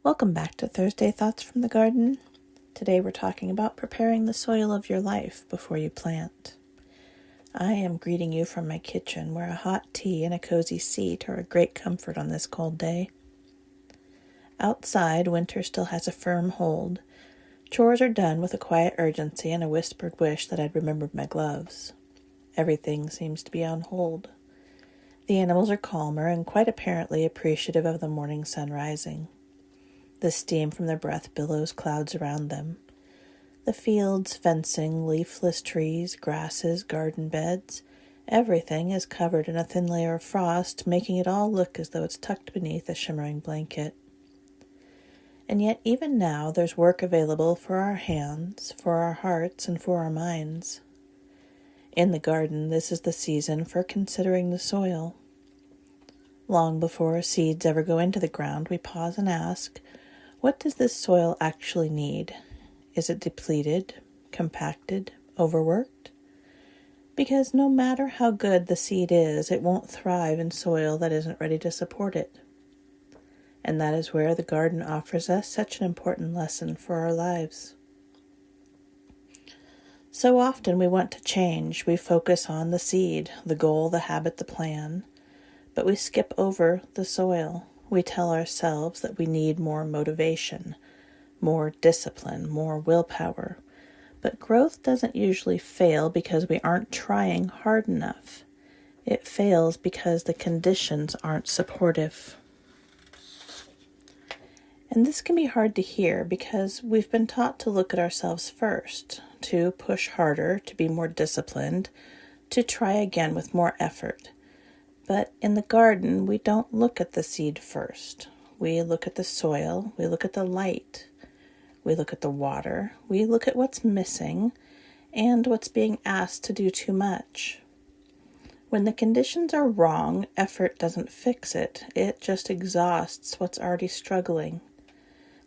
Welcome back to Thursday Thoughts from the Garden. Today we're talking about preparing the soil of your life before you plant. I am greeting you from my kitchen where a hot tea and a cozy seat are a great comfort on this cold day. Outside, winter still has a firm hold. Chores are done with a quiet urgency and a whispered wish that I'd remembered my gloves. Everything seems to be on hold. The animals are calmer and quite apparently appreciative of the morning sun rising. The steam from their breath billows clouds around them. The fields, fencing, leafless trees, grasses, garden beds, everything is covered in a thin layer of frost, making it all look as though it's tucked beneath a shimmering blanket. And yet even now there's work available for our hands, for our hearts, and for our minds. In the garden, this is the season for considering the soil. Long before seeds ever go into the ground, we pause and ask, what does this soil actually need? Is it depleted, compacted, overworked? Because no matter how good the seed is, it won't thrive in soil that isn't ready to support it. And that is where the garden offers us such an important lesson for our lives. So often we want to change. We focus on the seed, the goal, the habit, the plan. But we skip over the soil. We tell ourselves that we need more motivation, more discipline, more willpower. But growth doesn't usually fail because we aren't trying hard enough. It fails because the conditions aren't supportive. And this can be hard to hear because we've been taught to look at ourselves first, to push harder, to be more disciplined, to try again with more effort. But in the garden, we don't look at the seed first. We look at the soil, we look at the light, we look at the water, we look at what's missing and what's being asked to do too much. When the conditions are wrong, effort doesn't fix it. It just exhausts what's already struggling.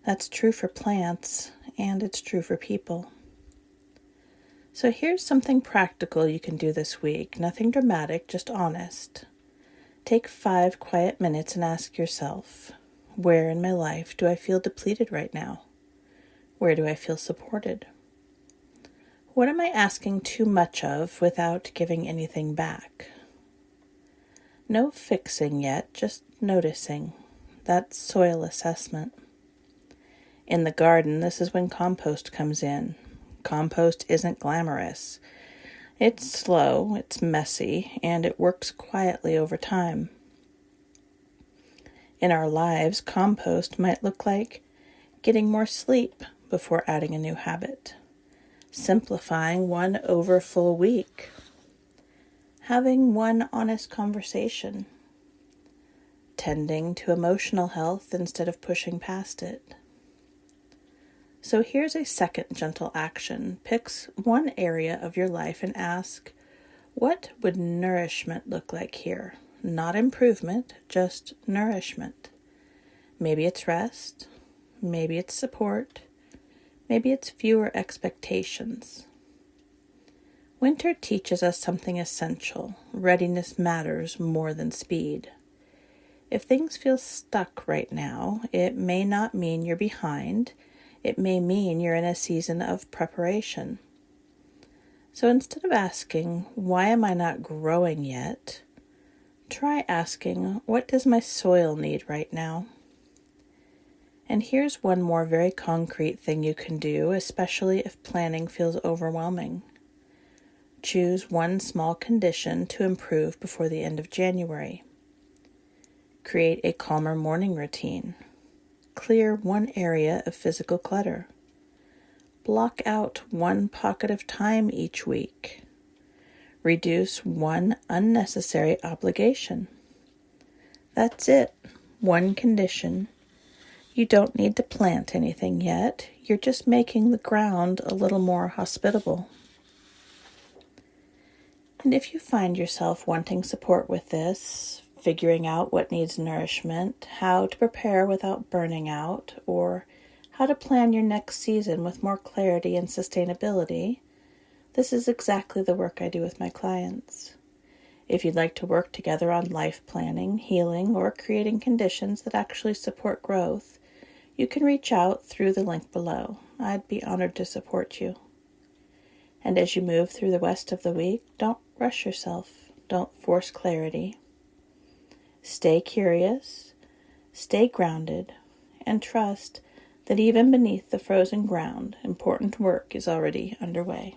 That's true for plants, and it's true for people. So here's something practical you can do this week. Nothing dramatic, just honest. Take 5 quiet minutes and ask yourself, where in my life do I feel depleted right now? Where do I feel supported? What am I asking too much of without giving anything back? No fixing yet, just noticing. That's soil assessment. In the garden, this is when compost comes in. Compost isn't glamorous. It's slow, it's messy, and it works quietly over time. In our lives, compost might look like getting more sleep before adding a new habit, simplifying one overfull week, having one honest conversation, tending to emotional health instead of pushing past it. So here's a second gentle action. Pick one area of your life and ask, what would nourishment look like here? Not improvement, just nourishment. Maybe it's rest, maybe it's support, maybe it's fewer expectations. Winter teaches us something essential. Readiness matters more than speed. If things feel stuck right now, it may not mean you're behind. It may mean you're in a season of preparation. So instead of asking, why am I not growing yet? Try asking, what does my soil need right now? And here's one more very concrete thing you can do, especially if planning feels overwhelming. Choose one small condition to improve before the end of January. Create a calmer morning routine. Clear one area of physical clutter. Block out one pocket of time each week. Reduce one unnecessary obligation. That's it. One condition. You don't need to plant anything yet. You're just making the ground a little more hospitable. And if you find yourself wanting support with this, figuring out what needs nourishment, how to prepare without burning out, or how to plan your next season with more clarity and sustainability, this is exactly the work I do with my clients. If you'd like to work together on life planning, healing, or creating conditions that actually support growth, you can reach out through the link below. I'd be honored to support you. And as you move through the rest of the week, don't rush yourself. Don't force clarity. Stay curious, stay grounded, and trust that even beneath the frozen ground, important work is already underway.